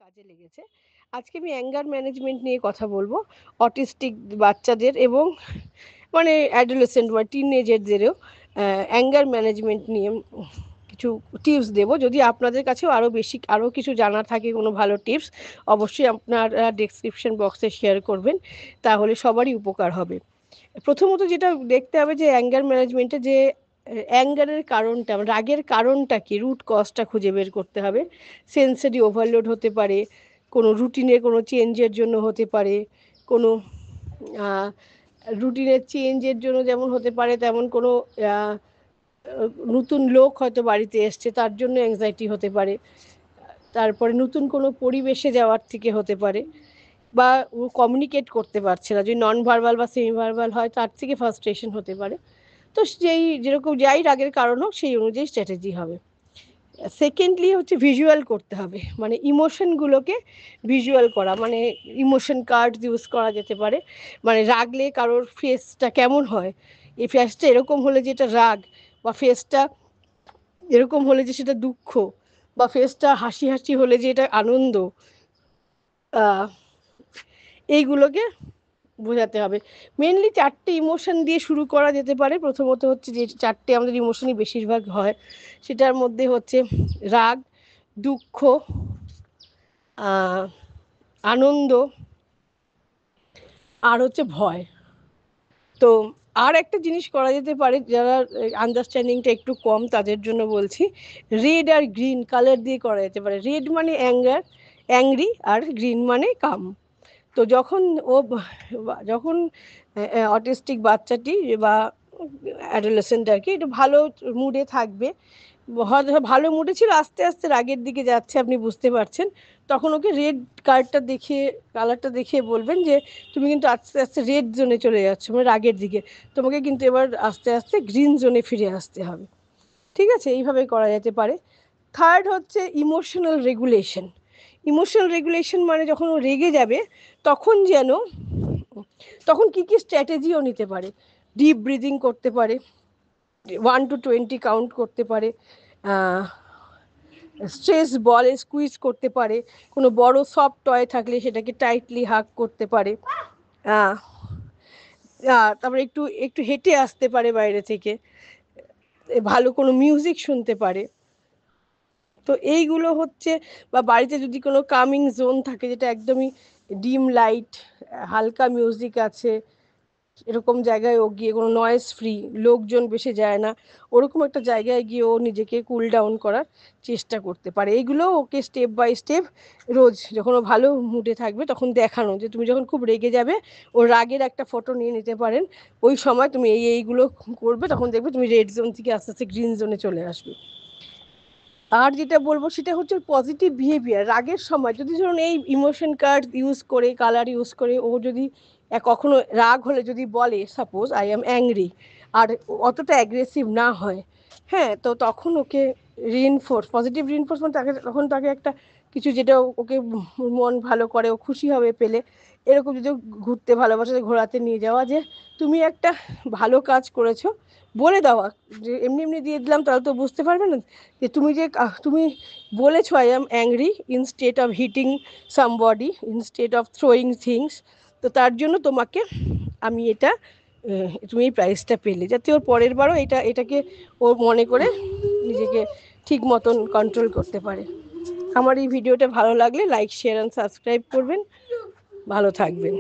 কাজে লেগেছে। আজকে আমি অ্যাঙ্গার ম্যানেজমেন্ট নিয়ে কথা বলবো। অটিস্টিক বাচ্চাদের এবং মানে অ্যাডোলেসেন্ট বা টিনেজারদেরও অ্যাঙ্গার ম্যানেজমেন্ট নিয়ে কিছু টিপস দেবো। যদি আপনাদের কাছেও আরও কিছু জানার থাকে কোনো ভালো টিপস, অবশ্যই আপনারা ডেসক্রিপশন বক্সে শেয়ার করবেন, তাহলে সবারই উপকার হবে। প্রথমত যেটা দেখতে হবে যে অ্যাঙ্গার ম্যানেজমেন্টে যে অ্যাঙ্গারের কারণটা, রাগের কারণটা কি, রুট কজটা খুঁজে বের করতে হবে। সেন্সরি ওভারলোড হতে পারে, কোনো রুটিনে কোনো চেঞ্জের জন্য হতে পারে, কোনো রুটিনের চেঞ্জের জন্য যেমন হতে পারে, তেমন কোনো নতুন লোক হয়তো বাড়িতে এসছে তার জন্য অ্যাংজাইটি হতে পারে, তারপরে নতুন কোনো পরিবেশে যাওয়ার থেকে হতে পারে, বা ও কমিউনিকেট করতে পারছে না, যদি নন ভার্বাল বা সেমি ভার্বাল হয় তার থেকে ফার্স্ট্রেশন হতে পারে। তো যেরকম যাই রাগের কারণ হোক সেই অনুযায়ী স্ট্র্যাটেজি হবে। সেকেন্ডলি হচ্ছে ভিজুয়াল করতে হবে, মানে ইমোশনগুলোকে ভিজুয়াল করা, মানে ইমোশন কার্ড ইউজ করা যেতে পারে। মানে রাগলে কারোর ফেসটা কেমন হয়, এই ফেসটা এরকম হলে যে এটা রাগ, বা ফেসটা এরকম হলে যে সেটা দুঃখ, বা ফেসটা হাসি হাসি হলে যে এটা আনন্দ, এইগুলোকে বোঝাতে হবে। মেনলি 4টে ইমোশন দিয়ে শুরু করা যেতে পারে। প্রথমত হচ্ছে যে 4টে আমাদের ইমোশনই বেশিরভাগ হয়, সেটার মধ্যে হচ্ছে রাগ, দুঃখ, আনন্দ, আর হচ্ছে ভয়। তো আর একটা জিনিস করা যেতে পারে, যারা আন্ডারস্ট্যান্ডিংটা একটু কম তাদের জন্য বলছি, রেড আর গ্রিন কালার দিয়ে করা যেতে পারে। রেড মানে অ্যাংরি, আর গ্রিন মানে কাম। তো যখন অটিস্টিক বাচ্চাটি বা অ্যাডোলেসেন্ট আর কি একটু ভালো মুডে থাকবে, হয়তো ভালো মুডে ছিল, আস্তে আস্তে রাগের দিকে যাচ্ছে, আপনি বুঝতে পারছেন, তখন ওকে রেড কালারটা দেখিয়ে বলবেন যে তুমি কিন্তু আস্তে আস্তে রেড জোনে চলে যাচ্ছ, মানে রাগের দিকে, তোমাকে কিন্তু এবার আস্তে আস্তে গ্রিন জোনে ফিরে আসতে হবে। ঠিক আছে, এইভাবে করা যেতে পারে। থার্ড হচ্ছে ইমোশনাল রেগুলেশন। ইমোশনাল রেগুলেশন মানে যখন ও রেগে যাবে তখন কি কি স্ট্র্যাটেজিও নিতে পারে। ডিপ ব্রিদিং করতে পারে, 1 to 20 কাউন্ট করতে পারে, স্ট্রেস বলে স্কুইজ করতে পারে, কোনো বড় সফট টয় থাকলে সেটাকে টাইটলি হাগ করতে পারে, তারপরে একটু একটু হেঁটে আসতে পারে বাইরে থেকে, ভালো কোনো মিউজিক শুনতে পারে। তো এইগুলো হচ্ছে, বা বাড়িতে যদি কোনো কামিং জোন থাকে যেটা একদমই ডিম লাইট, হালকা মিউজিক আছে, এরকম জায়গায় ও গিয়ে, কোনো নয়েজ ফ্রি, লোকজন বেশি যায় না, ওরকম একটা জায়গায় গিয়ে ও নিজেকে কুল ডাউন করার চেষ্টা করতে পারে। এইগুলো ওকে স্টেপ বাই স্টেপ রোজ যখন ও ভালো মুডে থাকবে তখন দেখানো, যে তুমি যখন খুব রেগে যাবে ওর রাগের একটা ফটো নিয়ে নিতে পারেন, ওই সময় তুমি এইগুলো করবে, তখন দেখবে তুমি রেড জোন থেকে আস্তে আস্তে গ্রিন জোনে চলে আসবে। আর যেটা বলবো সেটা হচ্ছে পজিটিভ বিহেভিয়ার। রাগের সময় যদি ধরুন এই ইমোশন কার্ড ইউজ করে, কালার ইউজ করে, ও যদি কখনো রাগ হলে যদি বলে সাপোজ আই অ্যাম অ্যাংরি, আর অতটা অ্যাগ্রেসিভ না হয়, হ্যাঁ, তো তখন ওকে পজিটিভ রিইনফোর্সমেন্ট, তখন তাকে একটা কিছু যেটা ওকে মন ভালো করে, ও খুশি হবে পেলে, এরকম যদি ঘুরতে ভালোবাসে ঘোরাতে নিয়ে যাওয়া, যে তুমি একটা ভালো কাজ করেছো বলে দেওয়া, যে এমনি এমনি দিয়ে দিলাম তাহলে তো বুঝতে পারবে না, যে তুমি বলেছো I am angry instead of hitting somebody, instead of throwing things, তো তার জন্য তোমাকে আমি এটা তুমি এই প্রাইজটা পেলে, যাতে ওর পরের বারও এটাকে ও মনে করে নিজেকে ঠিক মতন কন্ট্রোল করতে পারে। আমার এই ভিডিওটা ভালো লাগলে লাইক, শেয়ার অ্যান্ড সাবস্ক্রাইব করবেন। ভালো থাকবেন।